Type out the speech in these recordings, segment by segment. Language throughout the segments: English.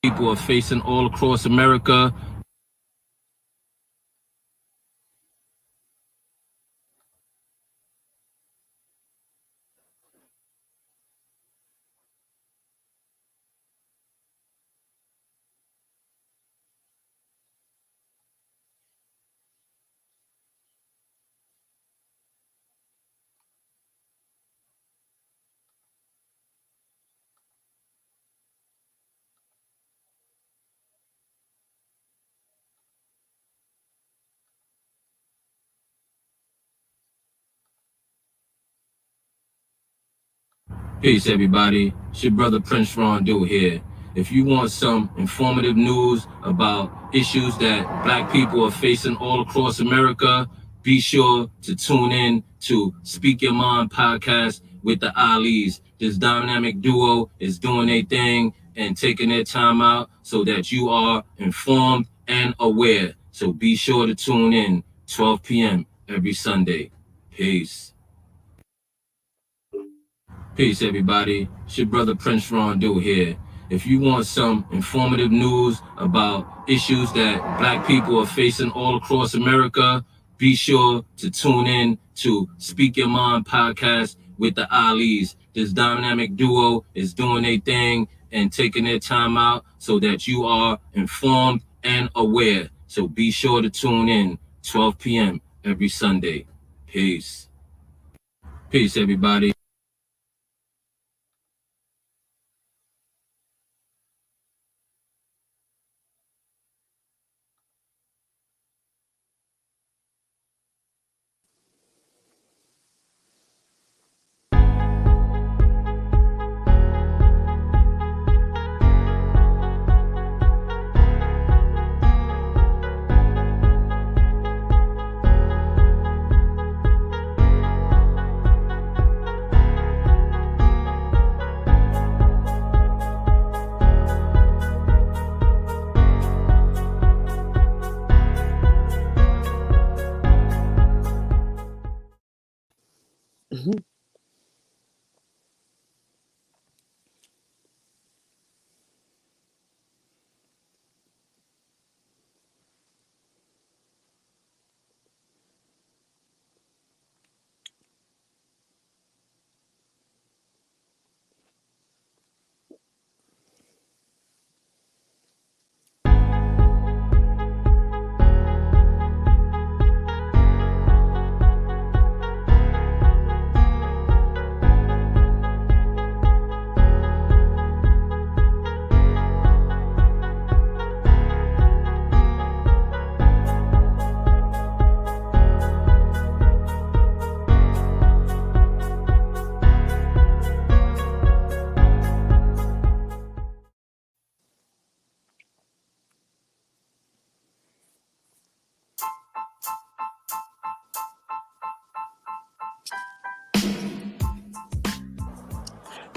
people are facing all across America. Peace, everybody. It's your brother Prince Rondeau here. If you want some informative news about issues that Black people are facing all across America, be sure to tune in to Speak Your Mind podcast with the Alis. This dynamic duo is doing their thing and taking their time out so that you are informed and aware. So be sure to tune in 12 p.m. every Sunday. Peace. Peace, everybody. It's your brother Prince Rondeau here. If you want some informative news about issues that Black people are facing all across America, be sure to tune in to Speak Your Mind podcast with the Alis. This dynamic duo is doing their thing and taking their time out so that you are informed and aware. So be sure to tune in 12 p.m. every Sunday. Peace. Peace, everybody.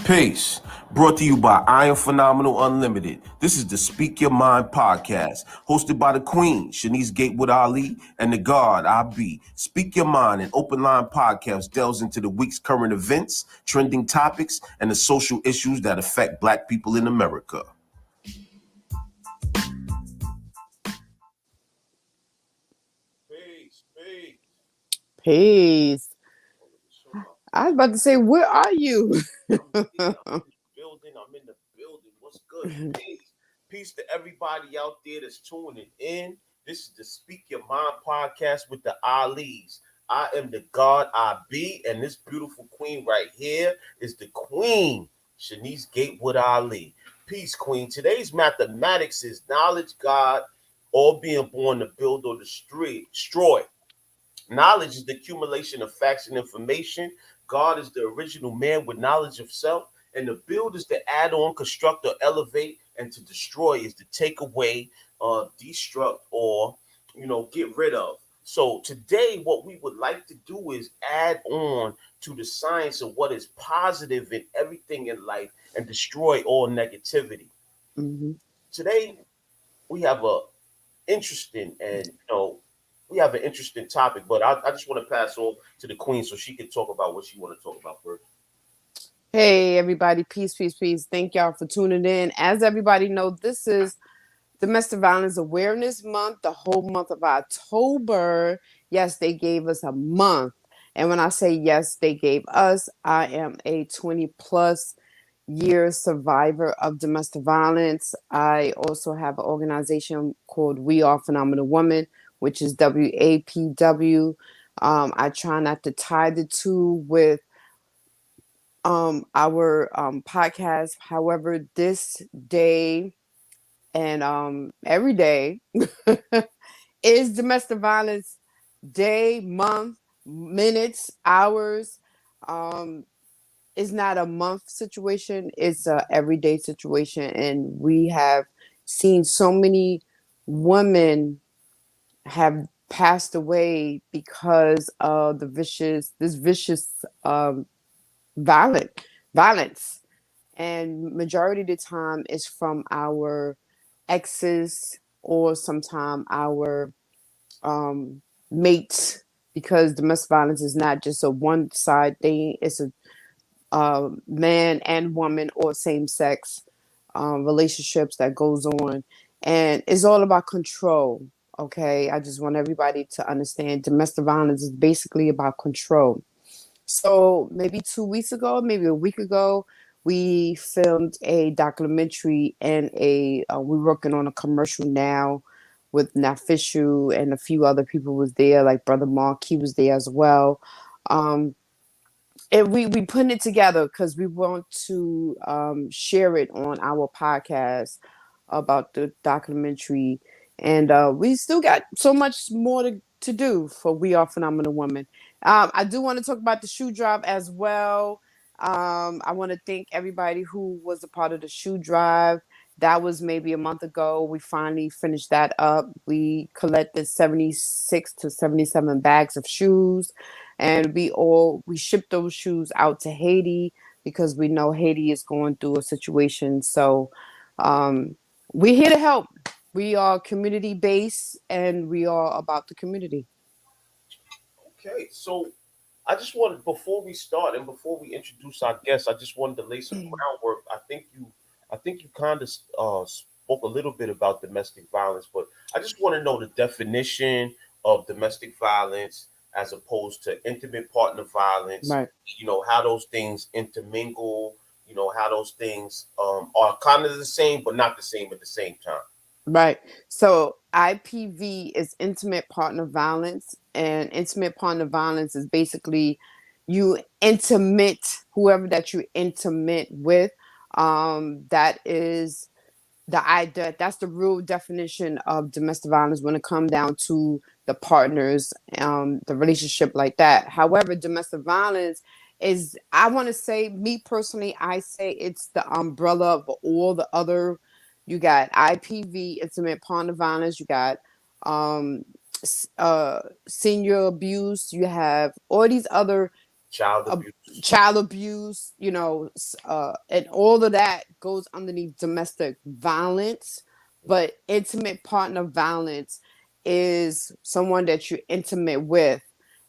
Peace. Brought to you by iamphenomenlunlimited. Unlimited. This is the Speak Your Mind podcast, hosted by the Queen, Shanice Gatewood Ali, and the God, I Be. Speak Your Mind, an open line podcast, delves into the week's current events, trending topics, and the social issues that affect Black people in America. Peace. I was about to say, where are you? I'm in the building. What's good? Peace to everybody out there that's tuning in. This is the Speak Your Mind podcast with the Alis. I am the God I Be, and this beautiful queen right here is the Queen, Shanice Gatewood Ali. Peace, Queen. Today's mathematics is knowledge, God, all being born to build or destroy. Knowledge is the accumulation of facts and information. God is the original man with knowledge of self. And the build is to add on, construct, or elevate. And to destroy is to take away, destruct, or, get rid of. So today, what we would like to do is add on to the science of what is positive in everything in life and destroy all negativity. Mm-hmm. Today, we have a interesting and, we have an interesting topic, but I just want to pass on to the Queen so she can talk about what she want to talk about first. Hey, everybody. Peace, peace, peace. Thank y'all for tuning in. As everybody knows, this is Domestic Violence Awareness Month, the whole month of October. Yes, they gave us a month. And when I say yes, they gave us, I am a 20 plus year survivor of domestic violence. I also have an organization called We Are Phenomenal Women, which is WAPW. I try not to tie the two with our podcast. However, this day and every day is domestic violence day, month, minutes, hours. Um, it's not a month situation, it's a everyday situation. And we have seen so many women have passed away because of this vicious violent violence, and majority of the time is from our exes or sometime our mates, because domestic violence is not just a one side thing, it's a man and woman or same sex relationships that goes on, and it's all about control. Okay, I just want everybody to understand domestic violence is basically about control. So maybe 2 weeks ago, maybe a week ago, we filmed a documentary, and we're working on a commercial now with Nafishu, and a few other people was there, like Brother Mark, he was there as well. Um, and we putting it together because we want to share it on our podcast about the documentary, and we still got so much more to do for We Are Phenomenal Women. I do want to talk about the shoe drive as well. I want to thank everybody who was a part of the shoe drive. That was maybe a month ago. We finally finished that up. We collected 76 to 77 bags of shoes, and we shipped those shoes out to Haiti because we know Haiti is going through a situation. So we're here to help. We are community based, and we are about the community. Okay, so I just wanted, before we start and before we introduce our guests, I just wanted to lay some groundwork. I think you kind of spoke a little bit about domestic violence, but I just want to know the definition of domestic violence as opposed to intimate partner violence. Right. You know how those things intermingle. You know how those things are kind of the same, but not the same at the same time. Right. So IPV is intimate partner violence, and intimate partner violence is basically you intimate whoever that you intimate with. That is that's the real definition of domestic violence when it comes down to the partners, the relationship like that. However, domestic violence is, I want to say, me personally, I say it's the umbrella of all the other. You got IPV, intimate partner violence. You got um, senior abuse. You have all these other Child uh, abuse. child abuse, and all of that goes underneath domestic violence. But intimate partner violence is someone that you're intimate with,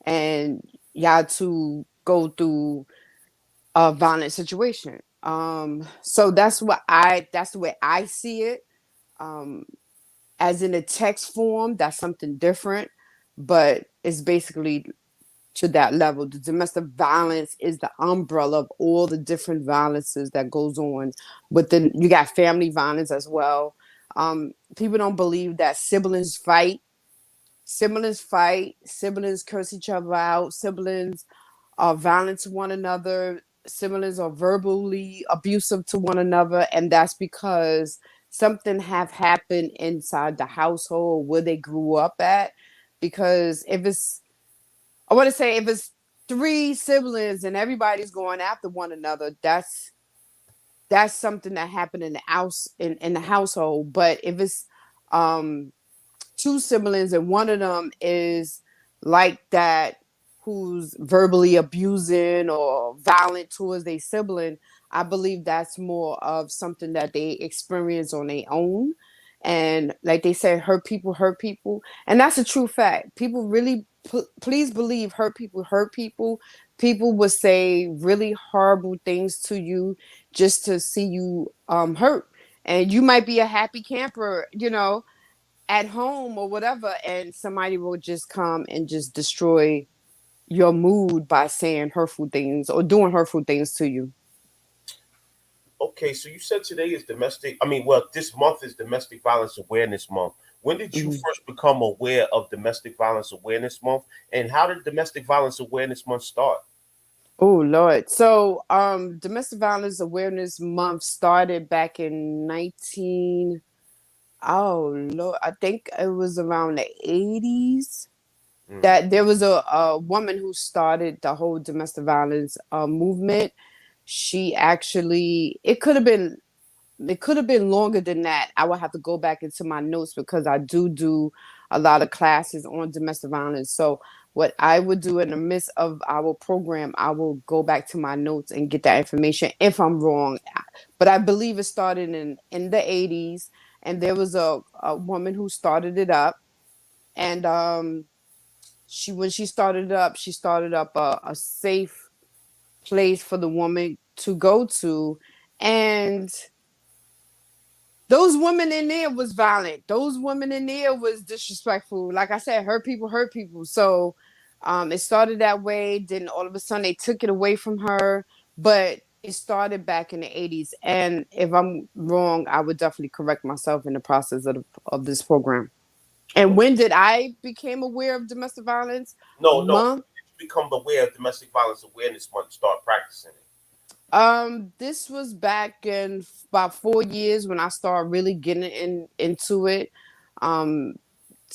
and y'all to go through a violent situation. So that's the way I see it. Um, as in a text form, that's something different, but it's basically to that level. The domestic violence is the umbrella of all the different violences that goes on. But then you got family violence as well. People don't believe that siblings curse each other out, siblings are violent to one another, siblings are verbally abusive to one another, and that's because something have happened inside the household where they grew up at. Because I want to say if it's three siblings and everybody's going after one another, that's something that happened in the house, in the household. But if it's um two siblings and one of them is like that, who's verbally abusing or violent towards their sibling, I believe that's more of something that they experience on their own. And like they said, hurt people, and that's a true fact. People really please believe hurt people hurt people. People will say really horrible things to you just to see you hurt. And you might be a happy camper, at home or whatever, and somebody will just come and just destroy your mood by saying hurtful things or doing hurtful things to you. Okay, so you said today is domestic. I mean, well, this month is Domestic Violence Awareness Month. When did you Mhm. first become aware of Domestic Violence Awareness Month, and how did Domestic Violence Awareness Month start? Oh Lord. So Domestic Violence Awareness Month started back in 19 oh Lord, I think it was around the 80s Mm. that there was a woman who started the whole domestic violence movement. She actually, it could have been longer than that. I would have to go back into my notes because I do a lot of classes on domestic violence. So what I would do in the midst of our program, I will go back to my notes and get that information if I'm wrong. But I believe it started in the 80s, and there was a woman who started it up. And she when she started up a safe place for the woman to go to. And those women in there was violent. Those women in there was disrespectful. Like I said, hurt people hurt people. So it started that way. Then all of a sudden they took it away from her. But it started back in the 80s. And if I'm wrong, I would definitely correct myself in the process of this program. And when did I became aware of domestic violence No. When month? did you become aware of Domestic Violence Awareness Month and start practicing it? This was back in about 4 years when I started really getting into it, um,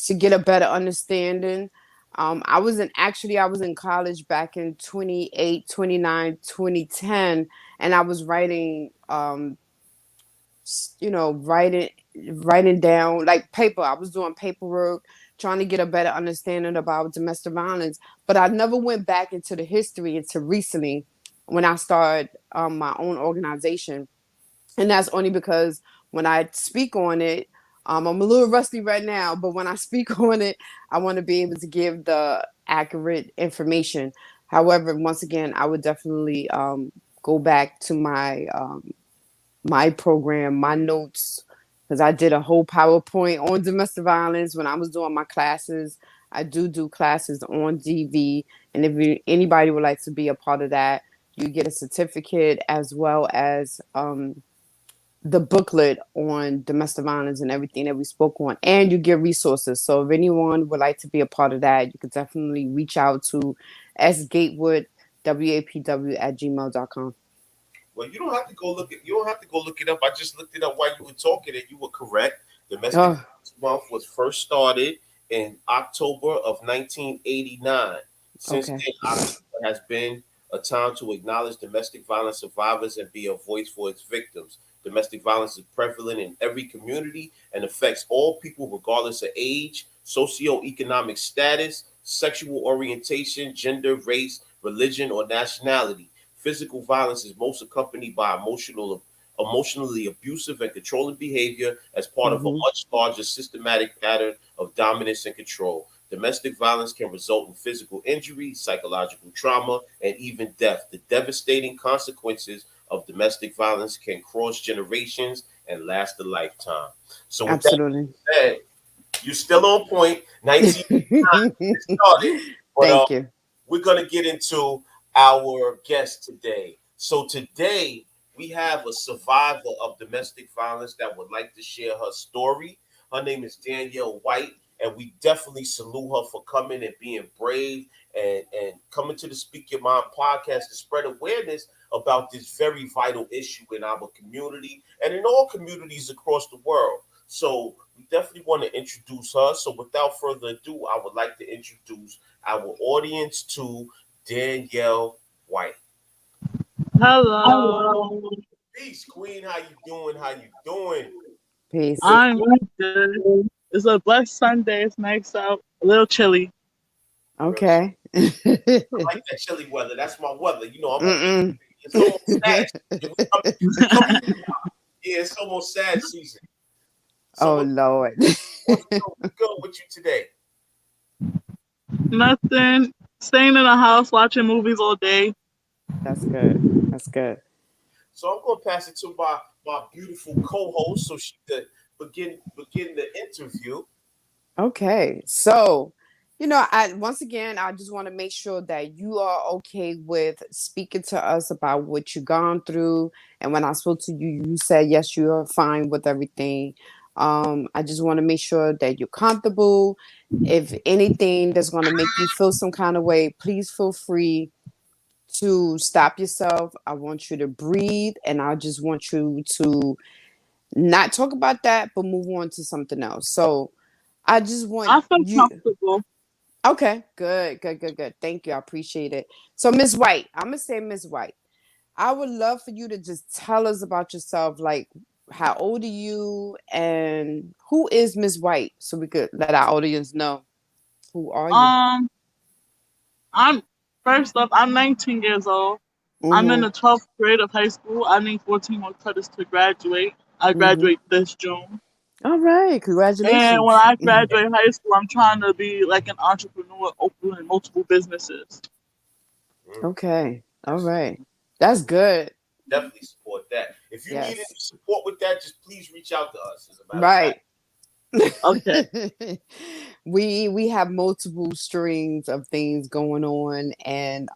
to get a better understanding. I was in college back in 28, 29, 2010, and I was writing, writing down like paper. I was doing paperwork, trying to get a better understanding about domestic violence. But I never went back into the history until recently when I started my own organization. And that's only because when I speak on it, I'm a little rusty right now, but when I speak on it, I want to be able to give the accurate information. However, once again, I would definitely go back to my program, my notes, because I did a whole PowerPoint on domestic violence when I was doing my classes. I do classes on DV, and if anybody would like to be a part of that, you get a certificate as well as the booklet on domestic violence and everything that we spoke on, and you get resources. So if anyone would like to be a part of that, you could definitely reach out to sgatewood, WAPW at gmail.com. Well, you don't have to go look it. You don't have to go look it up. I just looked it up while you were talking, and you were correct. Domestic Oh, Violence Month was first started in October of 1989. Since okay. then, October has been a time to acknowledge domestic violence survivors and be a voice for its victims. Domestic violence is prevalent in every community and affects all people regardless of age, socioeconomic status, sexual orientation, gender, race, religion, or nationality. Physical violence is most accompanied by emotionally abusive and controlling behavior as part of a Hmm. much larger systematic pattern of dominance and control. Domestic violence can result in physical injury, psychological trauma, and even death. The devastating consequences of domestic violence can cross generations and last a lifetime. So, with that Absolutely. said, you're still on point. 19 started, but Thank you. we're going to get into our guest today. So today we have a survivor of domestic violence that would like to share her story. Her name is Danielle White, and we definitely salute her for coming and being brave and coming to the Speak Your Mind podcast to spread awareness about this very vital issue in our community and in all communities across the world. So we definitely want to introduce her. So without further ado, I would like to introduce our audience to Danielle White. Hello. Peace, Queen. How you doing? How you doing? Peace. I'm good. It's a blessed Sunday. It's nice out. A little chilly. Real Okay. I like that chilly weather. That's my weather. You know, I'm over. Mm-mm. It's almost sad. We coming. Yeah, it's almost sad season. So Oh Lord. what's good with you today? Nothing. Staying in the house, watching movies all day. That's good. That's good. So I'm gonna pass it to my beautiful co-host so she could begin the interview. Okay. So, I once again I just want to make sure that you are okay with speaking to us about what you've gone through. And when I spoke to you, you said yes, you are fine with everything. I just want to make sure that you're comfortable. If anything that's going to make you feel some kind of way, please feel free to stop yourself. I want you to breathe, and I just want you to not talk about that, but move on to something else. So I just want I feel you. comfortable. Okay, good, good, good, good. Thank you. I appreciate it. So, Miss White, I'm gonna say Miss White. I would love for you to just tell us about yourself, like how old are you and who is Miss White, so we could let our audience know who are you. Um, I'm first up. I'm 19 years old. I'm in Mm-hmm. the 12th grade of high school. I need 14 more credits to graduate. I Mm-hmm. graduate this June. All right, And when congratulations. I graduate high school, I'm trying to be like an entrepreneur, opening multiple businesses. Mm, Okay, all that's right, that's good. definitely support that. If you need any Yes, support with that, just please reach out to us. As a matter of fact. right. Okay. We have multiple strings of things going on, and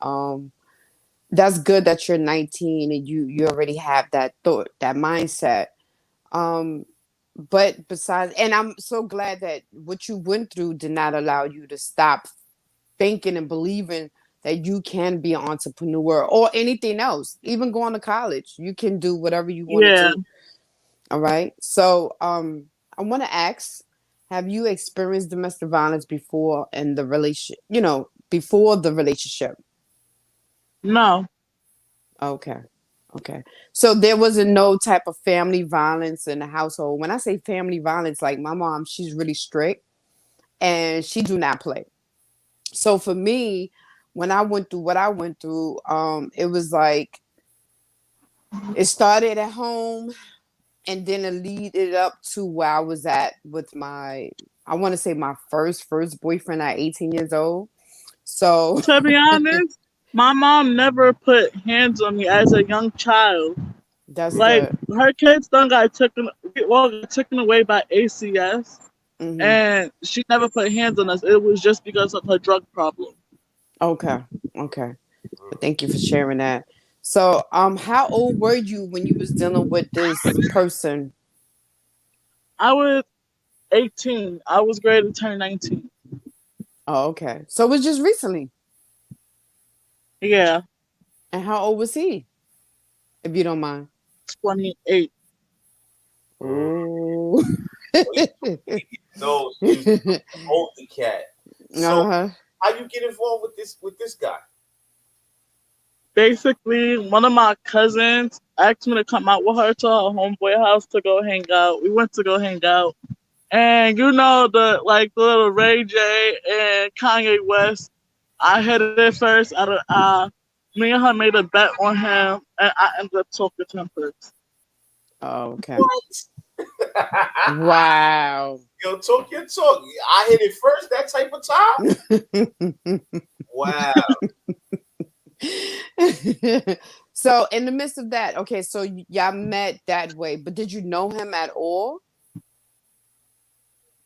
that's good that you're 19 and you already have that thought, that mindset. um but besides, and I'm so glad that what you went through did not allow you to stop thinking and believing that you can be an entrepreneur or anything else. Even going to college, you can do whatever you want to Yeah. do. All right. So I want to ask, have you experienced domestic violence before in the relation, before the relationship? No. Okay. Okay. So there wasn't no type of family violence in the household. When I say family violence, like my mom, she's really strict and she do not play. So for me, when I went through what I went through, it was like it started at home and then it leaded up to where I was at with I want to say my first boyfriend at 18 years old. So To be honest, my mom never put hands on me as a young child. that's Like good. her kids done got taken, well, got taken away by ACS, Hmm. and she never put hands on us. It was just because of her drug problem. Okay. Okay. Mm. But thank you for sharing that. So, how old were you when you was dealing with this person? I was 18. I was ready to turn 19. Oh, okay. So it was just recently. Yeah, And how old was he, if you don't mind? 28. Mm. Oh. So he's 28 years old. So you older cat. So Uh-huh. how you get involved with this guy? Basically, one of my cousins asked me to come out with her to her homeboy house to go hang out. We went to go hang out. And you know the little Ray J and Kanye West. I hit it first. Me and her made a bet on him, and I ended up talking to him first. Oh, okay. What? Wow. Yo, talk your talk. I hit it first. That type of time. Wow. So in the midst of that, okay, so y'all met that way, but did you know him at all?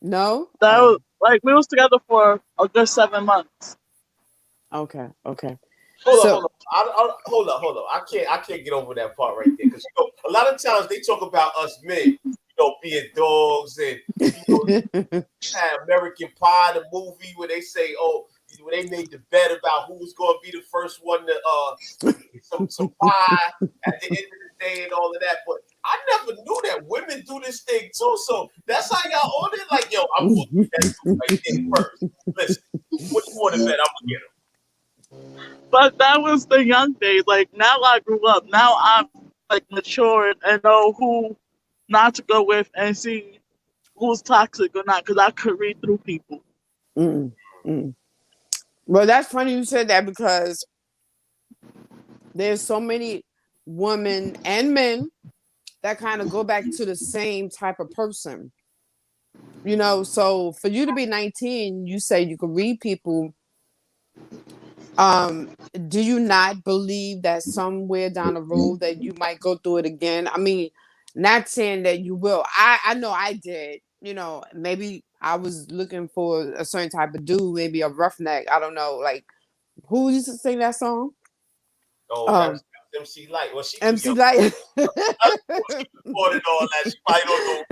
No? That Oh, was like we was together for a good 7 months. okay, okay. Hold on, So, hold on. Hold on. I can't get over that part right there because a lot of times they talk about us men, being dogs and had American Pie, the movie where they say, oh, when they made the bet about who was going to be the first one to eat some pie at the end of the day and all of that. But I never knew that women do this thing too. So that's how y'all on it. Like, yo, I'm going to get that dude right there first. Listen, what you want to bet? I'm going to get him. But that was the young days. Like now I grew up. Now I'm like matured and know who not to go with and see who's toxic or not because I could read through people. mm, mm. Well, that's funny you said that because there's so many women and men that kind of go back to the same type of person. So for you to be 19, you say you could read people. Do you not believe that somewhere down the road that you might go through it again? I mean, not saying that you will. I know I did. You know, maybe I was looking for a certain type of dude, maybe a roughneck. I don't know. Like, who used to sing that song? Oh, Um, that's MC Light. Well, she too MC young. Light. That's before she recorded all that. She probably don't know.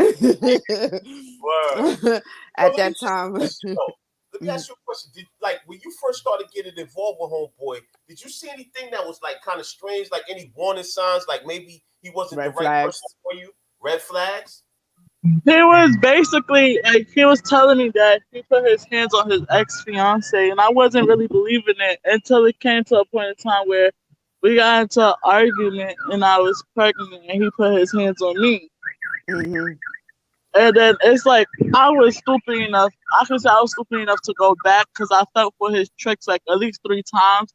Word. Well, At let me that ask you a time. question though. Let me ask you a question. Did, like, when you first started getting involved with Homeboy, did you see anything that was like kind of strange? Like any warning signs? Like maybe he wasn't the Red right person flags. for you? Red flags? He was basically like he was telling me that he put his hands on his ex fiance, and I wasn't really believing it until it came to a point in time where we got into an argument, and I was pregnant, and he put his hands on me. Mm-hmm. And then it's like I was stupid enough. I can say I was stupid enough to go back because I fell for his tricks like at least 3 times.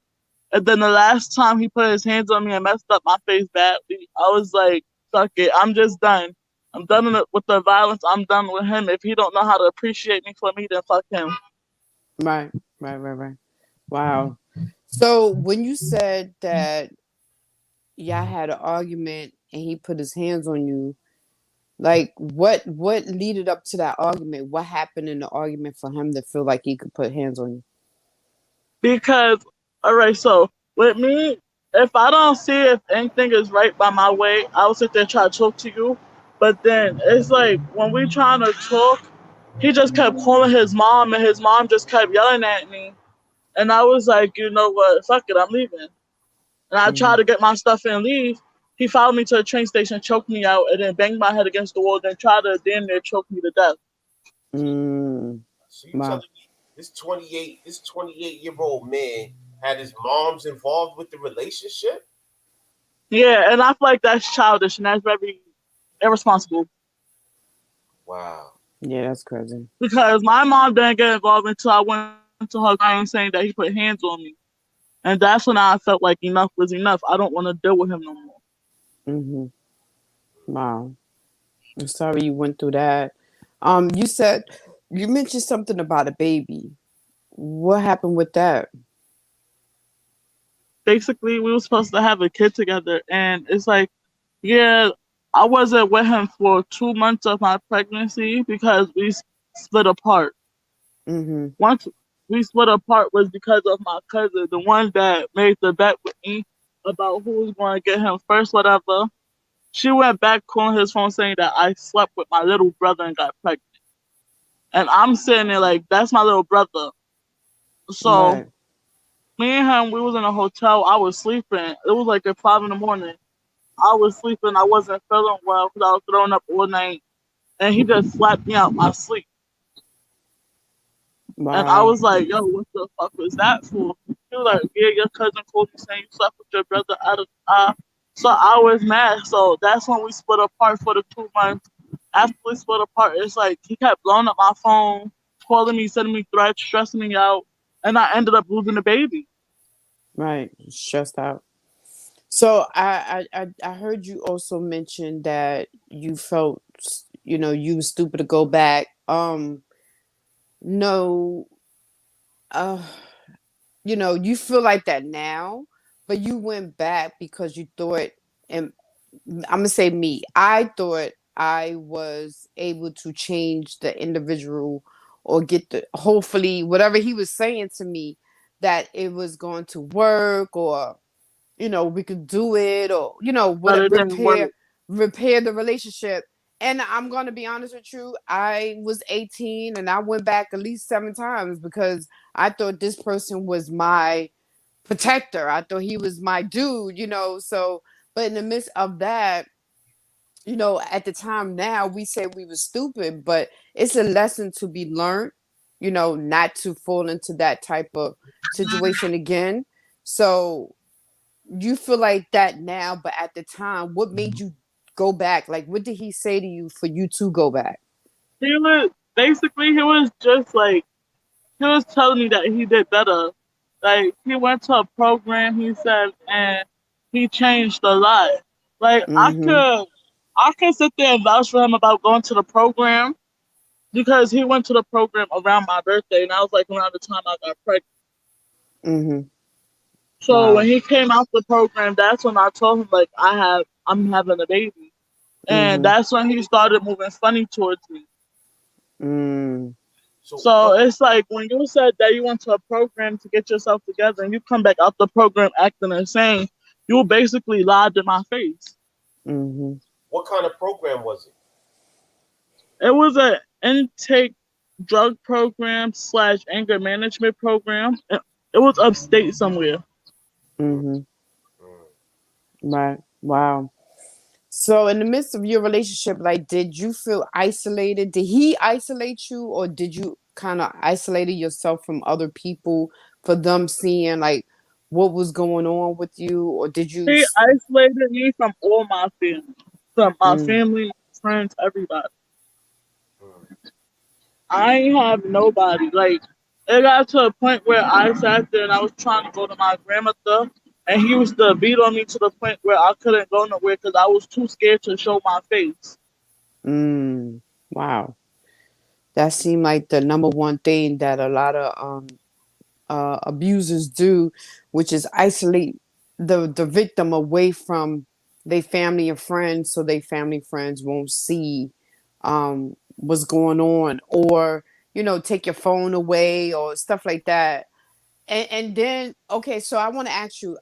And then the last time he put his hands on me and messed up my face badly, I was like, "Fuck it, I'm just done. I'm done with the violence. I'm done with him. If he don't know how to appreciate me for me, then fuck him." Right. Right. Wow. So when you said that y'all had an argument and he put his hands on you, like what leaded up to that argument? What happened in the argument for him to feel like he could put hands on you? Because, all right, so with me, if I don't see if anything is right by my way, I'll sit there and try to talk to you. But then it's like when we trying to talk, he just kept calling his mom, and his mom just kept yelling at me. And I was like, you know what? Fuck it, I'm leaving. And I tried Mm-hmm. to get my stuff and leave. He followed me to the train station, choked me out, and then banged my head against the wall, then tried to damn near choke me to death. Mm. So you Wow. telling me this 28-year-old man had his mom's involved with the relationship? Yeah, and I feel like that's childish and that's very irresponsible. Wow. Yeah, that's crazy. Because my mom didn't get involved until I went to her crying saying that he put hands on me. And that's when I felt like enough was enough. I don't want to deal with him no more. Mm-hmm. Wow. I'm sorry you went through that. You said you mentioned something about a baby. What happened with that? Basically, we were supposed to have a kid together. And it's like, yeah, I wasn't with him for 2 months of my pregnancy because we split apart. Mm-hmm. Once we split apart was because of my cousin, the one that made the bet with me about who was going to get him first, whatever. She went back calling his phone saying that I slept with my little brother and got pregnant. And I'm sitting there like, that's my little brother. So Right. me and him, we was in a hotel. I was sleeping. It was like at 5 in the morning. I was sleeping. I wasn't feeling well because I was throwing up all night. And he just slapped me out my sleep. And I Wow. was like, yo, what the fuck was that for? He was like, yeah, your cousin called me saying you slept with your brother out of So I was mad. So that's when we split apart for the 2 months. After we split apart, it's like he kept blowing up my phone, calling me, sending me threats, stressing me out. And I ended up losing the baby. Right. Stressed out. So I heard you also mention that you felt you were stupid to go back. No, uh you feel like that now, but you went back because you thought, and I'm gonna say me, I thought I was able to change the individual or get the hopefully whatever he was saying to me, that it was going to work, or we could do it, or But what it didn't work. repair the relationship. And I'm gonna be honest with you, I was 18 and I went back at least 7 times because I thought this person was my protector. I thought he was my dude, so but in the midst of that, at the time, now we say we were stupid, but it's a lesson to be learned, not to fall into that type of situation again. So you feel like that now, but at the time, what made you go back? Like, what did he say to you for you to go back? He was just like, he was telling me that he did better. Like he went to a program, he said, and he changed a lot. Like Mm-hmm. I could sit there and vouch for him about going to the program because he went to the program around my birthday, and I was like around the time I got pregnant. Mm-hmm. So when Wow. he came out the program, that's when I told him like I'm having a baby, and Mm-hmm. that's when he started moving funny towards me. Mm. So So what? it's like when you said that you went to a program to get yourself together, and you come back out the program acting insane, you basically lied to my face. Mm-hmm. What kind of program was it? It was a intake drug program slash anger management program. It was upstate somewhere. Mm, Mm-hmm. mm. Right. Wow. So in the midst of your relationship, like, did you feel isolated? Did he isolate you, or did you kind of isolated yourself from other people for them seeing like what was going on with you, or did you? He isolated me from all my family, from my Mm, family, friends, everybody. Mm. I ain't have nobody. Like it got to a point where I sat there and I was trying to go to my grandmother, and he used to beat on me to the point where I couldn't go nowhere because I was too scared to show my face. mm, wow. That seemed like the number one thing that a lot of abusers do, which is isolate the victim away from their family and friends, so their family friends won't see what's going on, or take your phone away or stuff like that. And then, okay, so I want to ask you,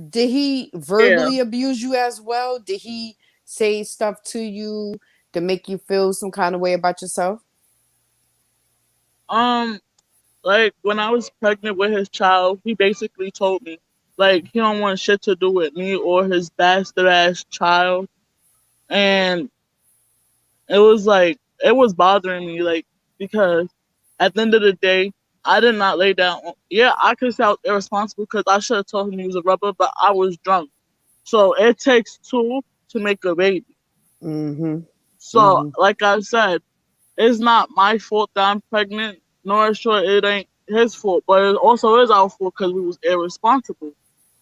did he Yeah. verbally abuse you as well? Did he say stuff to you to make you feel some kind of way about yourself? Um. Like when I was pregnant with his child, he basically told me like he don't want shit to do with me or his bastard ass child, and it was like it was bothering me like because at the end of the day, I did not lay down. Yeah, I could say I was irresponsible because I should have told him he was a rubber, but I was drunk. So it takes two to make a baby. Mm-hmm. So Mm-hmm. like I said, it's not my fault that I'm pregnant, nor sure it ain't his fault, but it also is our fault because we was irresponsible.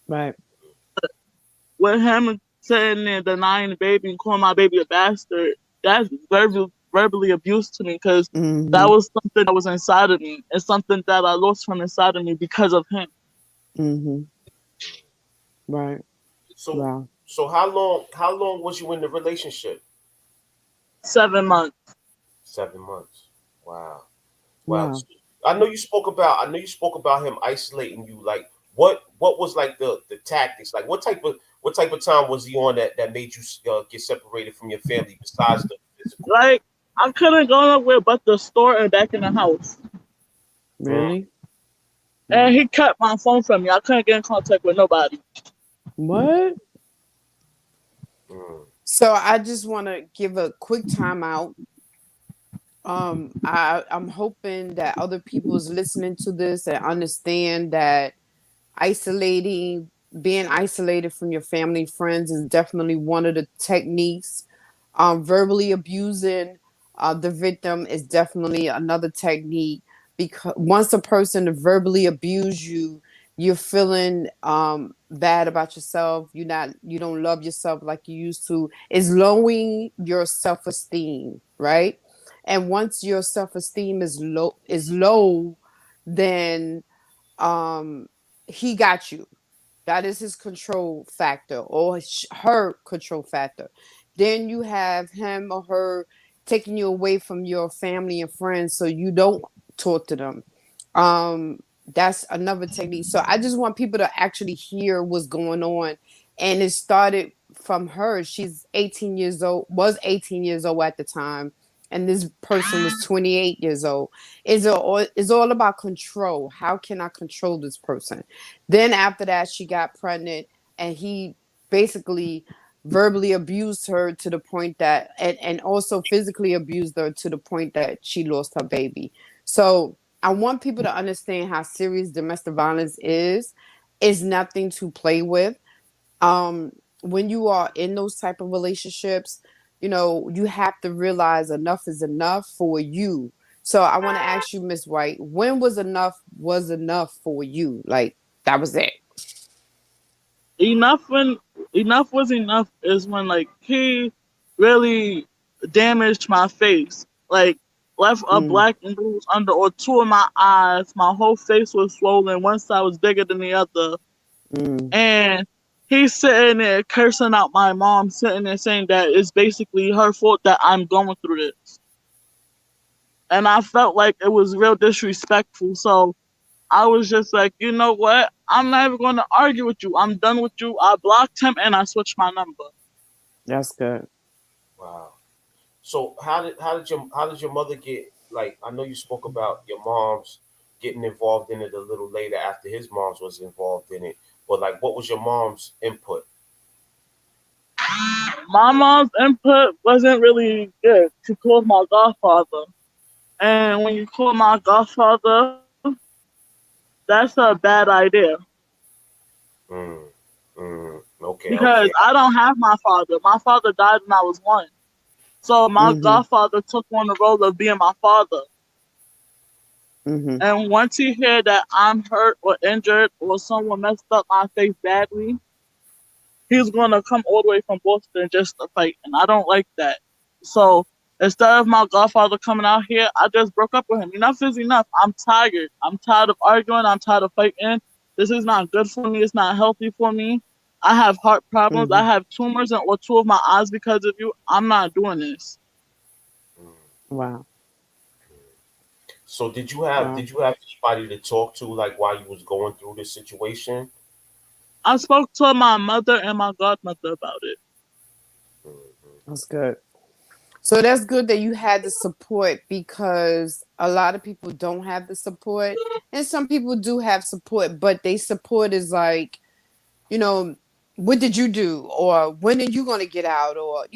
Right. With him sitting there denying the baby and calling my baby a bastard, that's verbally abuse to me because that Mm-hmm. was something that was inside of me. It's something that I lost from inside of me because of him. Mm-hmm. Right. So Wow. so how long was you in the relationship? 7 months. 7 months. Wow. Wow. Wow. So I know you spoke about him isolating you. Like what was like the tactics? Like what type of time was he on that made you get separated from your family besides the physical? Like I couldn't go nowhere but the store and back in the house. Mm, Really? And Wow. he cut my phone from me. I couldn't get in contact with nobody. What? mm, So I just want to give a quick timeout. I'm hoping that other people is listening to this and understand that isolating being isolated from your family friends is definitely one of the techniques. Verbally abusing the victim is definitely another technique, because once a person verbally abuse you, you're feeling bad about yourself. You don't love yourself like you used to. It's lowering your self-esteem, right? And once your self-esteem is low, then he got you. That is his control factor, or her control factor. Then you have him or her taking you away from your family and friends so you don't talk to them. That's another technique. So I just want people to actually hear what's going on. And it started from her. She's 18 years old, was 18 years old at the time. And this person was 28 years old. It's all about control. How can I control this person? Then after that, she got pregnant, and he basically verbally abused her to the point that, and also physically abused her to the point that she lost her baby. So I want people to understand how serious domestic violence is. It's nothing to play with. um when you are in those type of relationships, you have to realize enough is enough for you. So I want to ask you, Miss White, when was enough for you? Like, that was it. Enough when enough was enough is when like he really damaged my face. Like left a Mm, black bruise under or two of my eyes. My whole face was swollen. One side was bigger than the other. Mm. And he's sitting there cursing out my mom, sitting there saying that it's basically her fault that I'm going through this. And I felt like it was real disrespectful. So I was just like, you know what? I'm not even going to argue with you. I'm done with you. I blocked him and I switched my number. That's good. Wow. So how did your mother get, like, I know you spoke about your mom's getting involved in it a little later after his mom's was involved in it, but like what was your mom's input? My mom's input wasn't really good. She called my godfather. And when you call my godfather, that's a bad idea. Mm, okay, Because okay. I don't have my father. My father died when I was 1. So my Mm-hmm. godfather took on the role of being my father. Mm-hmm. And once he hear that I'm hurt or injured or someone messed up my face badly, he's gonna come all the way from Boston just to fight, and I don't like that. So instead of my godfather coming out here, I just broke up with him. Enough is enough. I'm tired. I'm tired of arguing. I'm tired of fighting. This is not good for me. It's not healthy for me. I have heart problems. Mm-hmm. I have tumors in or 2 of my eyes because of you. I'm not doing this. Mm. Wow. So did you have Wow. did you have anybody to talk to, like, while you was going through this situation? I spoke to my mother and my godmother about it. Mm-hmm. That's good. So that's good that you had the support because a lot of people don't have the support. And some people do have support, but they support is like, you know, what did you do? Or when are you going to get out? Or,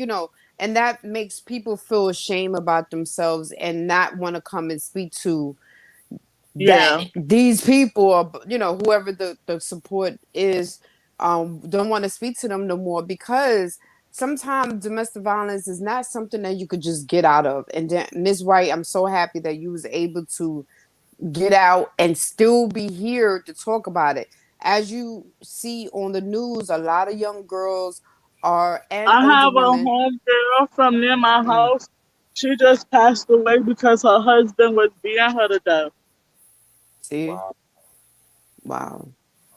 and that makes people feel ashamed about themselves and not want to come and speak to that Yeah. these people or whoever the support is don't want to speak to them no more because sometimes domestic violence is not something that you could just get out of. And then Miss White, I'm so happy that you was able to get out and still be here to talk about it. As you see on the news, a lot of young girls are and I older have a women. home girl from near my Mm, house. She just passed away because her husband was beating her to death. see, Wow. wow,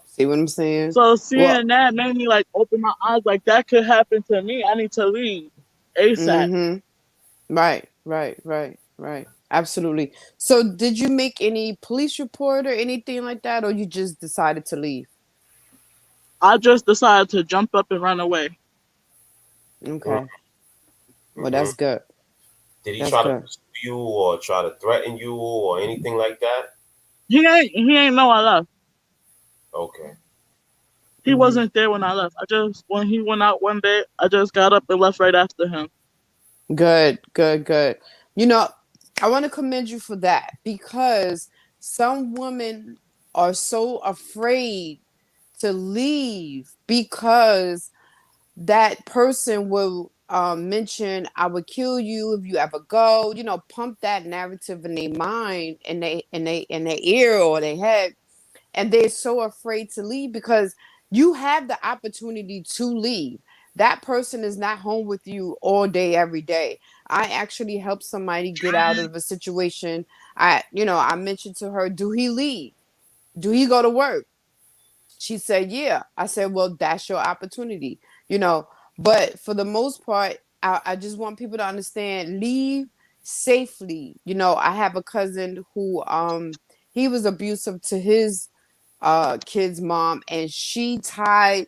see what I'm saying? So Well, seeing that made me like open my eyes like that could happen to me. I need to leave ASAP. mm-hmm. Right, right, right, right. Absolutely. So, did you make any police report or anything like that, or you just decided to leave? I just decided to jump up and run away. Okay. Well, Mm-hmm. that's good. Did he That's try to good. pursue you or try to threaten you or anything like that? He ain't know I left. Okay. He Hmm. wasn't there when I left. I just when he went out one day, I just got up and left right after him. Good, good, good. You know, I want to commend you for that because some women are so afraid to leave because that person will mention I would kill you if you ever go, pump that narrative in their mind and they ear or their head, and they're so afraid to leave because you have the opportunity to leave. That person is not home with you all day every day. I actually helped somebody get out of a situation. I mentioned to her, do he leave, do he go to work? She said, yeah. I said, well, that's your opportunity, you know. But for the most part, I just want people to understand, leave safely. I have a cousin who he was abusive to his kid's mom, and she tied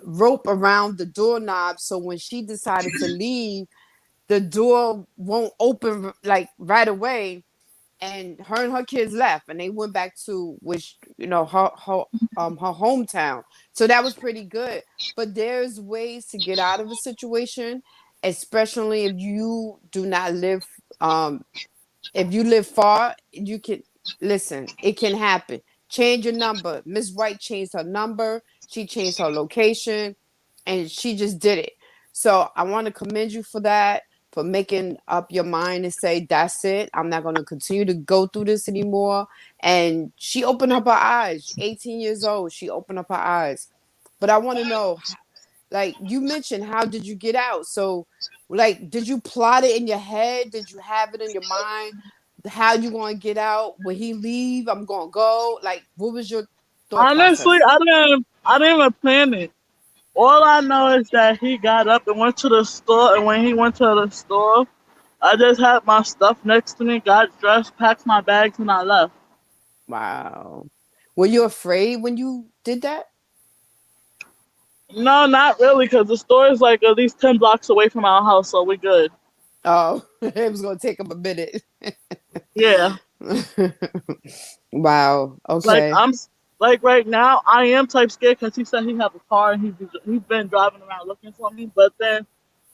rope around the doorknob so when she decided to leave, the door won't open like right away, and her kids left and they went back to which her hometown. So that was pretty good. But there's ways to get out of a situation, especially if you do not live um if you live far. You can listen, it can happen. Change your number. Miss White changed her number, she changed her location, and she just did it. So I want to commend you for that, for making up your mind and say, that's it. I'm not going to continue to go through this anymore. And she opened up her eyes. 18 years old. She opened up her eyes. But I want to know, like you mentioned, how did you get out? So, like, did you plot it in your head? Did you have it in your mind? How you going to get out? When he leave, I'm going to go. Like, what was your thought Honestly, process? I didn't. I didn't even plan it. All I know is that he got up and went to the store, and when he went to the store, I just had my stuff next to me, got dressed, packed my bags, and I left. Wow. Were you afraid when you did that? No, not really, because the store is like at least 10 blocks away from our house, so we good. Oh, it was gonna take him a minute. Yeah. Wow. Like, Okay. like right now, I am type scared because he said he have a car and he's been driving around looking for me, but then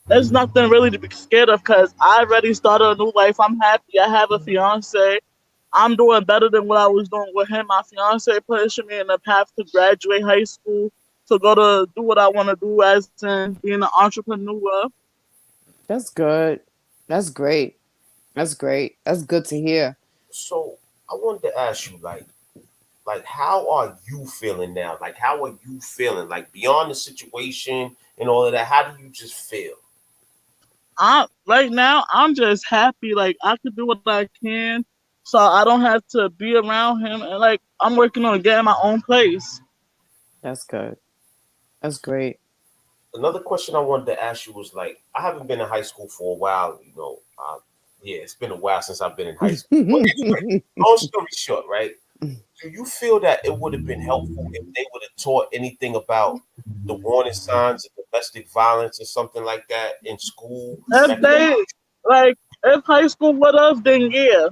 there's nothing really to be scared of because I already started a new life. I'm happy. I have a fiance. I'm doing better than what I was doing with him. My fiance pushing me in the path to graduate high school, to go to do what I want to do as in being an entrepreneur. That's good. That's great. That's great. That's good to hear. So I wanted to ask you, like how are you feeling now? Like how are you feeling? Like beyond the situation and all of that, how do you just feel? Right now I'm just happy. Like I could do what I can, so I don't have to be around him. And like I'm working on getting my own place. That's good. That's great. Another question I wanted to ask you was like, I haven't been in high school for a while, you know. Yeah, it's been a while since I've been in high school. But anyway, long story short, right? Do you feel that it would have been helpful if they would have taught anything about the warning signs of domestic violence or something like that in school? If they like, if high school would have, then yeah.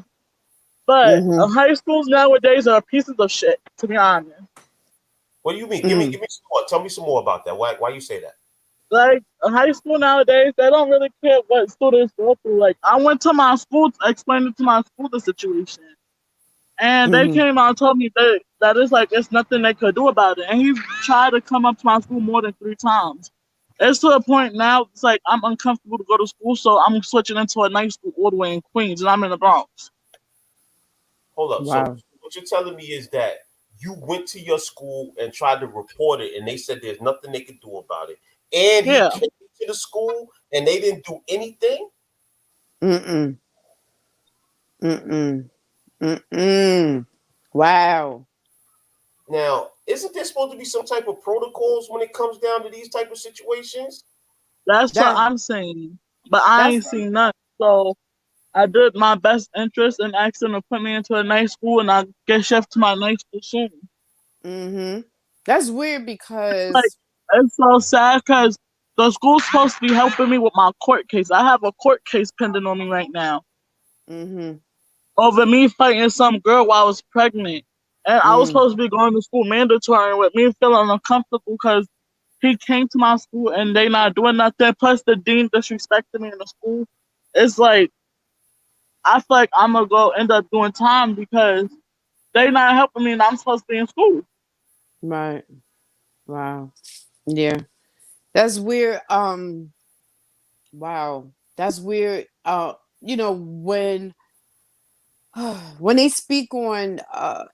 But Mm-hmm. high schools nowadays are pieces of shit. To be honest, What do you mean? Mm. Give me some more. Tell me some more about that. Why you say that? like high school nowadays, they don't really care what students go through. Like I went to my school, explained to my school the situation, and they Mm-hmm. came out and told me that it's like it's nothing they could do about it. And he tried to come up to my school more than 3 times. It's to a point now. It's like I'm uncomfortable to go to school, so I'm switching into a night school all the way in Queens, and I'm in the Bronx. Hold up. So Wow. what you're telling me is that you went to your school and tried to report it, and they said there's nothing they could do about it. And he Yeah, came to the school and they didn't do anything. Mm-mm. Mm-mm. Mm-mm. Wow. Now, isn't there supposed to be some type of protocols when it comes down to these type of situations? that's what That I'm saying. But I that's ain't seen none. So I did my best interest in asking them to put me into a night school, and I get shipped to my night school soon. mm-hmm. That's weird Like because it's so sad because the school's supposed to be helping me with my court case. I have a court case pending on me right now mm-hmm. over me fighting some girl while I was pregnant, and I was Mm. supposed to be going to school mandatory with me feeling uncomfortable because he came to my school and they not doing nothing. Plus the dean disrespected me in the school. It's like I feel like I'm gonna go end up doing time because they not helping me and I'm supposed to be in school. Right. Wow. Yeah. That's weird. Wow. That's weird. When when they speak on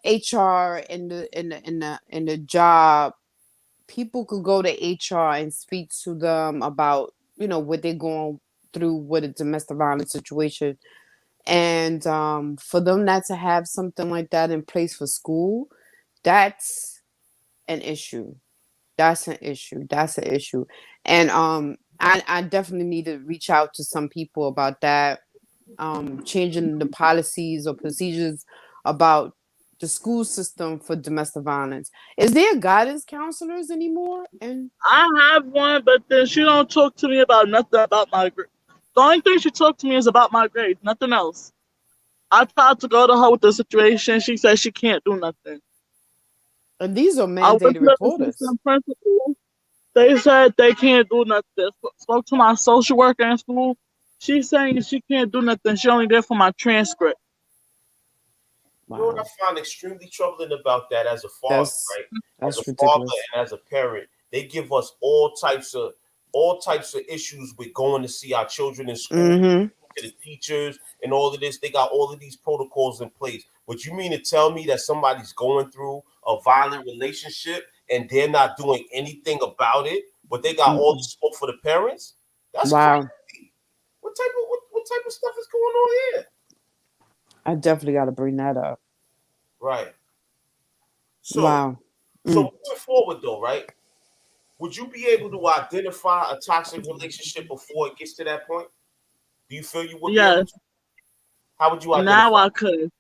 HR in the job, people could go to HR and speak to them about, what they're going through with a domestic violence situation. And for them not to have something like that in place for school, that's an issue. That's an issue. That's an issue. And I definitely need to reach out to some people about that, changing the policies or procedures about the school system for domestic violence. Is there guidance counselors anymore? And I have one, but then she don't talk to me about nothing about my grades. The only thing she talked to me is about my grades, nothing else. I tried to go to her with the situation. She said she can't do nothing. these are I went mandated to the reporters. assistant principal. They said they can't do nothing. Spoke to my social worker in school. She's saying she can't do nothing. She only did for my transcript. You know what I Wow. find extremely troubling about that as a father, That's right? As a that's father ridiculous. and as a parent, they give us all types of issues with going to see our children in school, Mm-hmm. to the teachers, and all of this. They got all of these protocols in place. But you mean to tell me that somebody's going through a violent relationship and they're not doing anything about it, but they got all the Mm-mm. smoke for the parents? That's Wow. crazy. What type of stuff is going on here? I definitely got to bring that up. Right. So Wow. So moving forward, though, right? Would you be able to identify a toxic relationship before it gets to that point? Do you feel you would be able Yes, to? How would you now identify? I could.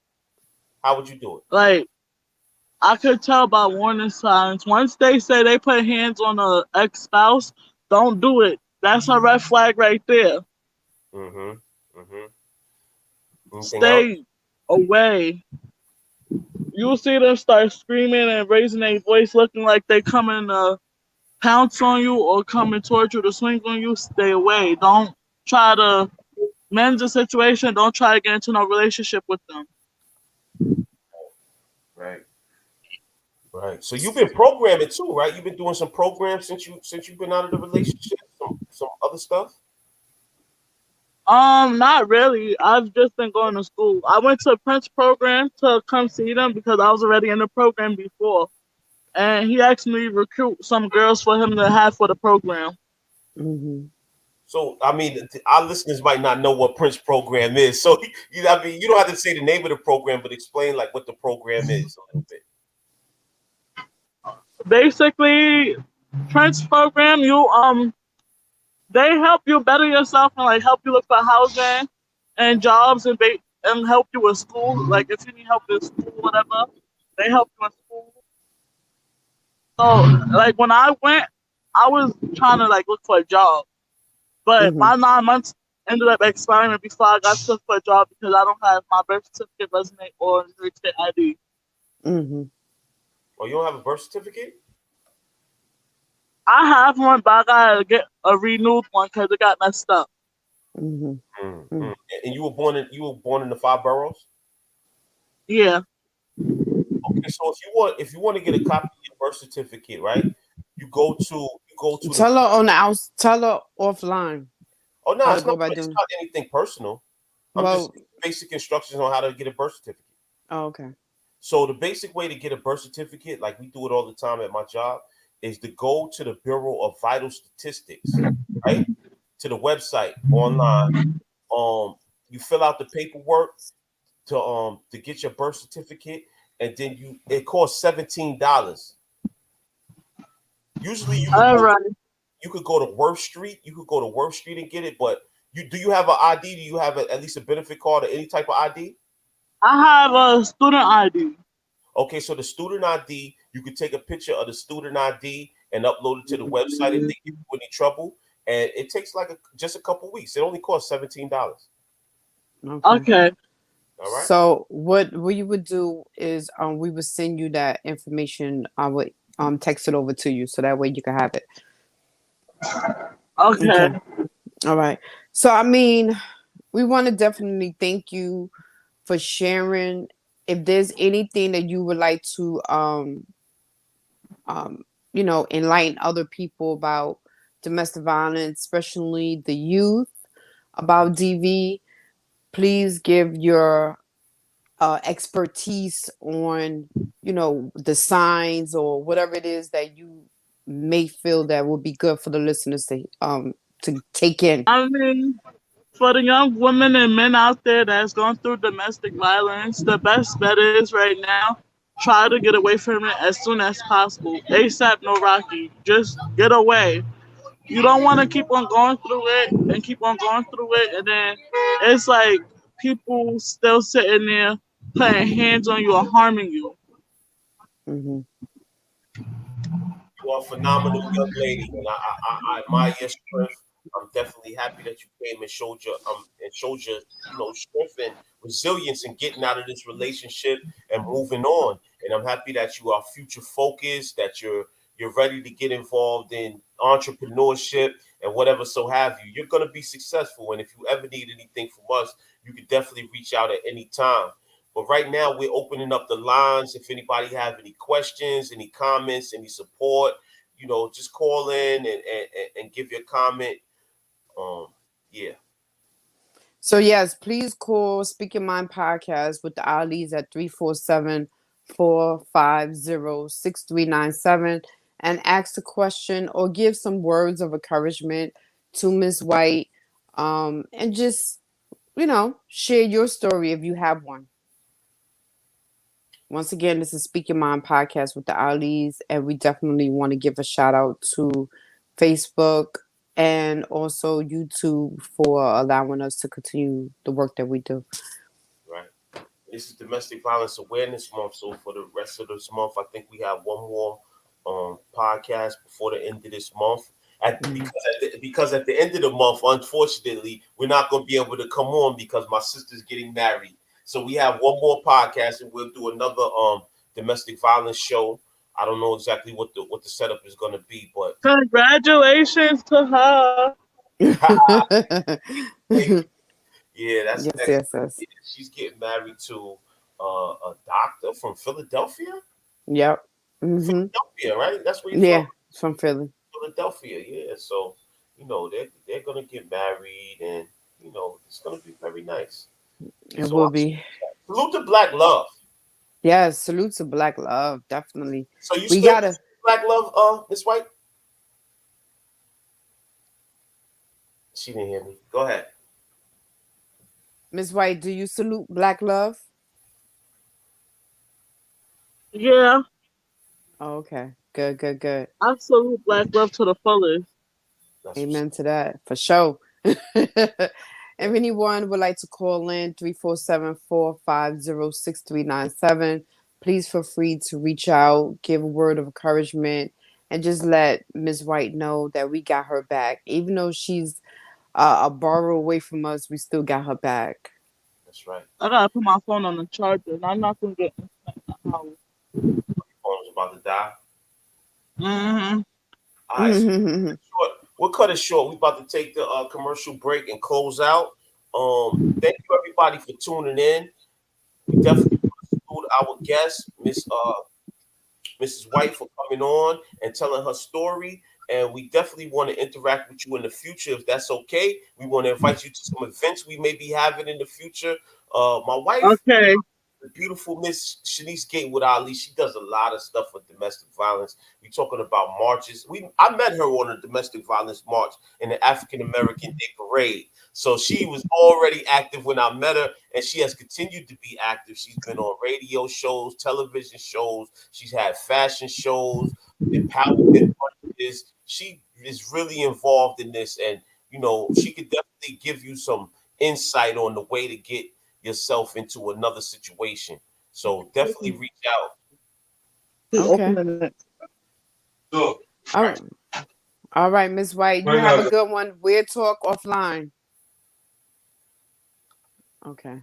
How would you do it? Like, I could tell by warning signs. Once they say they put hands on a ex spouse, don't do it. That's a red flag right there. Mm-hmm. Mm-hmm. Anything else? Stay away. You'll see them start screaming and raising their voice, looking like they coming to pounce on you or coming towards you to swing on you. Stay away. Don't try to mend the situation. Don't try to get into no relationship with them. Right. Right. So you've been programming too, right? You've been doing some programs since you've been out of the relationship. Some other stuff. Not really. I've just been going to school. I went to Prince program to come see them because I was already in the program before. And he asked me to recruit some girls for him to have for the program. Mm-hmm. So I mean, our listeners might not know what Prince program is. So I mean, you don't have to say the name of the program, but explain like what the program is a little bit. Basically, Prince program, they help you better yourself and like help you look for housing and jobs and help you with school. Like if you need help in school, whatever, they help you in school. So like when I went, I was trying to like look for a job, but Mm-hmm. my 9 months ended up expiring before I got to look for a job because I don't have my birth certificate, resume, or New York State ID. Mm-hmm. Oh, you don't have a birth certificate? I have one, but I gotta get a renewed one because it got messed up. Mm-hmm. Mm-hmm. And you were born in the five boroughs. Yeah. Okay, so if you want to get a copy of your birth certificate, right? You go to the. Tell her on the outs. Tell her offline Oh no, how to it's go not. about It's doing. not anything personal. I'm just Well, giving basic instructions on how to get a birth certificate. oh, okay. So the basic way to get a birth certificate, like we do it all the time at my job, is to go to the Bureau of Vital Statistics, right? To the website online. You fill out the paperwork to get your birth certificate, and then it costs $17. Usually All right. you could go to Worth Street. You could go to Worth Street and get it, but do you have an ID? Do you have at least a benefit card or any type of ID? I have a student ID. Okay, so the student ID, you can take a picture of the student ID and upload it to the website if they give you any trouble. And it takes like just a couple weeks. It only costs $17. Okay. Okay. All right. So what we would do is we would send you that information. I would text it over to you so that way you can have it. Okay. Okay. All right. So I mean, we want to definitely thank you for sharing. If there's anything that you would like to enlighten other people about domestic violence, especially the youth, about DV, please give your expertise on, the signs or whatever it is that you may feel that would be good for the listeners to take in. I mean, for the young women and men out there that's going through domestic violence, the best bet is right now try to get away from it as soon as possible. ASAP, no Rocky. Just get away. You don't want to keep on going through it and keep on going through it, and then it's like people still sitting there putting hands on you or harming you. Mm-hmm. You are a phenomenal young lady, and I admire your strength. I'm definitely happy that you came and showed your strength and resilience in getting out of this relationship and moving on. And I'm happy that you are future focused, that you're ready to get involved in entrepreneurship and whatever so have you. You're gonna be successful. And if you ever need anything from us, you can definitely reach out at any time. But right now, we're opening up the lines. If anybody have any questions, any comments, any support, just call in and give your comment. Yeah. So yes, please call Speak Your Mind podcast with the Ali's at 347-450-6397 and ask a question or give some words of encouragement to Miss White. And just, share your story if you have one. Once again, this is Speak Your Mind podcast with the Alis, and we definitely want to give a shout out to Facebook and also YouTube for allowing us to continue the work that we do. Right. This is Domestic Violence Awareness Month. So for the rest of this month, I think we have one more podcast before the end of this month. Because at the end of the month, unfortunately, we're not going to be able to come on because my sister's getting married. So we have one more podcast, and we'll do another domestic violence show. I don't know exactly what the setup is going to be, but Congratulations to her. yeah, that's Yes, next. yes, yes. She's getting married to a doctor from Philadelphia. Yep. Philadelphia, right? That's where you're from. Yeah, it's from Philly. Philadelphia, yeah. So, they're gonna get married, and it's gonna be very nice. It So will be. salute to Black Love. Yes, salute to Black Love, definitely. So you We still gotta, Black Love, Miss White? She didn't hear me. Go ahead. Miss White, do you salute Black Love? Yeah, Oh, okay. Good, good, good. absolute black love to the fullest. That's what's Amen to that, for sure. If anyone would like to call in 347-450-6397, please feel free to reach out, give a word of encouragement, and just let Ms. White know that we got her back. Even though she's a borrow away from us, we still got her back. that's right. I gotta put my phone on the charger, and I'm not gonna get out. Phone's about to die. Mm-hmm. All right, so we'll cut it short. We're about to take the commercial break and close out. Thank you everybody for tuning in. We definitely want to salute our guest, Mrs. White, for coming on and telling her story. And we definitely want to interact with you in the future, if that's okay. We want to invite you to some events we may be having in the future. My wife, Okay. the beautiful Miss Shanice Gatewood Ali, she does a lot of stuff with domestic violence. We're talking about marches. I met her on a domestic violence march in the African American Day Parade. So she was already active when I met her, and she has continued to be active. She's been on radio shows, television shows. She's had fashion shows, empowerment marches. She is really involved in this, and she could definitely give you some insight on the way to get yourself into another situation. So definitely reach out. Okay. All right, Miss White, you have a good one. We'll talk offline. Okay.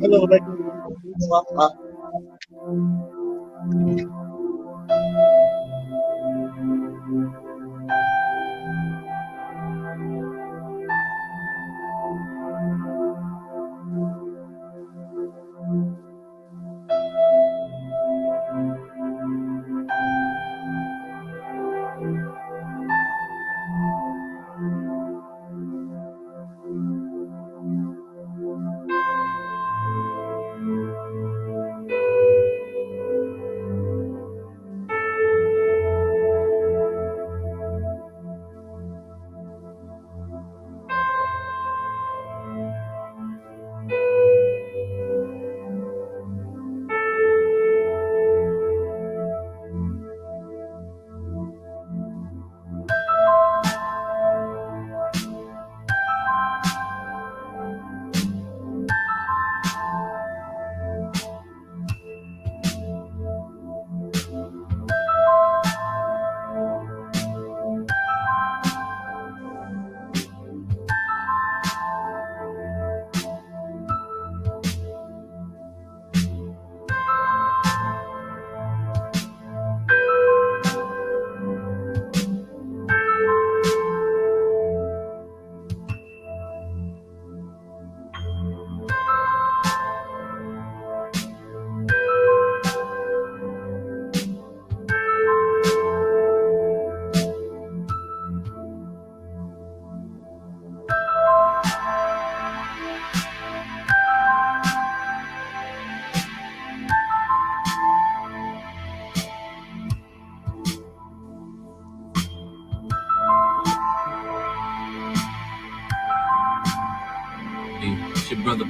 Hello,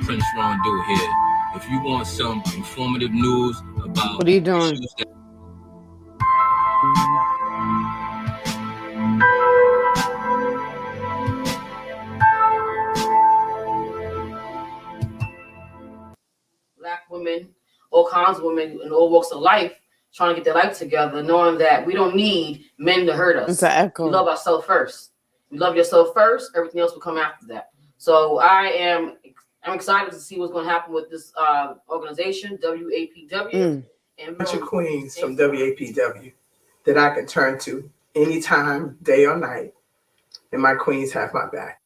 Prince Ron Do here. If you want some informative news about What are you doing? issues that Black women, all kinds of women in all walks of life, trying to get their life together, knowing that we don't need men to hurt It's us. an We echo. love ourselves first. You love yourself first, everything else will come after that. So I'm excited to see what's going to happen with this organization, WAPW. And bunch of queens from WAPW that I can turn to anytime, day or night, and my queens have my back.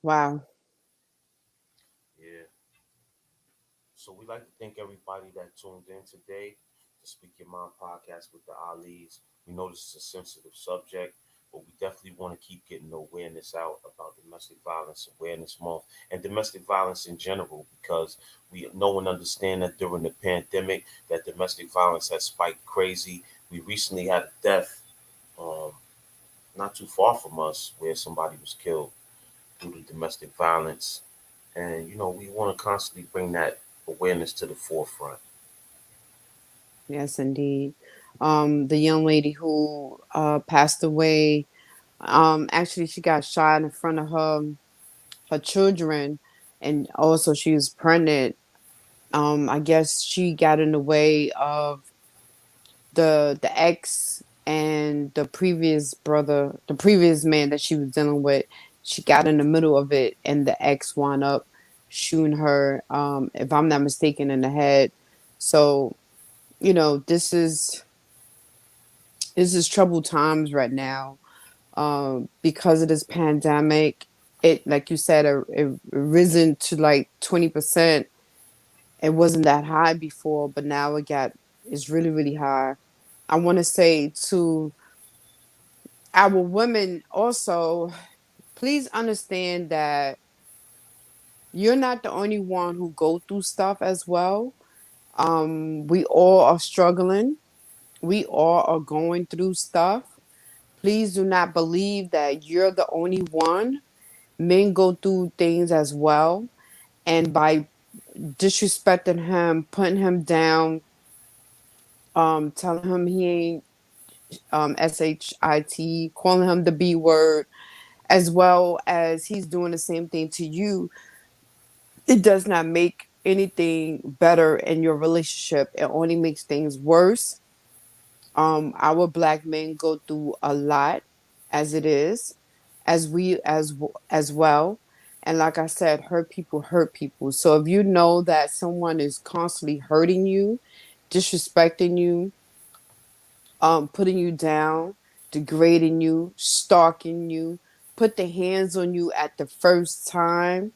Wow. Yeah. So we'd like to thank everybody that tuned in today to Speak Your Mind podcast with the Alis. We know this is a sensitive subject, but we definitely want to keep getting the awareness out about Domestic Violence Awareness Month and domestic violence in general, because we know and understand that during the pandemic that domestic violence has spiked crazy. We recently had a death um, not too far from us where somebody was killed due to domestic violence. And, we want to constantly bring that awareness to the forefront. Yes, indeed. The young lady who passed away, actually she got shot in front of her children, and also she was pregnant. I guess she got in the way of the ex and the previous brother, the previous man that she was dealing with. She got in the middle of it, and the ex wound up shooting her, if I'm not mistaken, in the head. So this is troubled times right now, because of this pandemic. It, like you said, it risen to like 20%. It wasn't that high before, but now it's really, really high. I want to say to our women also, please understand that you're not the only one who go through stuff as well. We all are struggling. We all are going through stuff. Please do not believe that you're the only one. Men go through things as well. And by disrespecting him, putting him down, telling him he ain't shit, calling him the B word, as well as he's doing the same thing to you, it does not make anything better in your relationship. It only makes things worse. Our black men go through a lot as it is, as well. And like I said, hurt people. So if you know that someone is constantly hurting you, disrespecting you, putting you down, degrading you, stalking you, put the hands on you at the first time,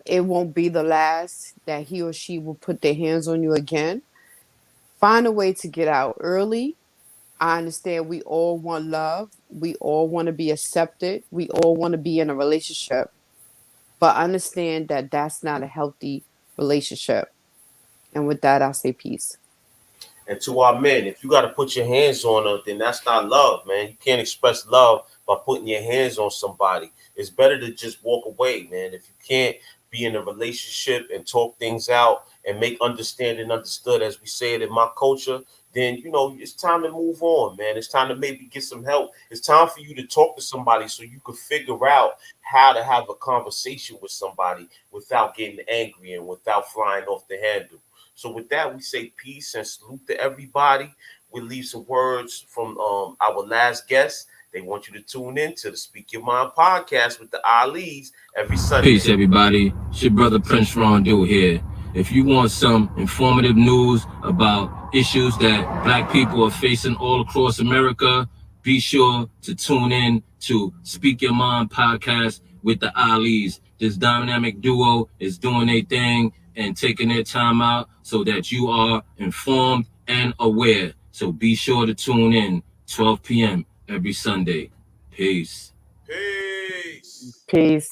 it won't be the last that he or she will put their hands on you again. Find a way to get out early. I understand we all want love. We all want to be accepted. We all want to be in a relationship. But understand that that's not a healthy relationship. And with that, I'll say peace. And to our men, if you got to put your hands on her, then that's not love, man. You can't express love by putting your hands on somebody. It's better to just walk away, man. If you can't be in a relationship and talk things out and make understanding understood, as we say it in my culture, then, it's time to move on, man. It's time to maybe get some help. It's time for you to talk to somebody so you can figure out how to have a conversation with somebody without getting angry and without flying off the handle. So with that, we say peace and salute to everybody. We'll leave some words from our last guest. They want you to tune in to the Speak Your Mind podcast with the Alis every Sunday. Peace, everybody. It's your brother Prince Ron Do here. If you want some informative news about issues that black people are facing all across America, be sure to tune in to Speak Your Mind podcast with the Alis. This dynamic duo is doing their thing and taking their time out so that you are informed and aware. So be sure to tune in 12 p.m. every Sunday. Peace. Peace. Peace.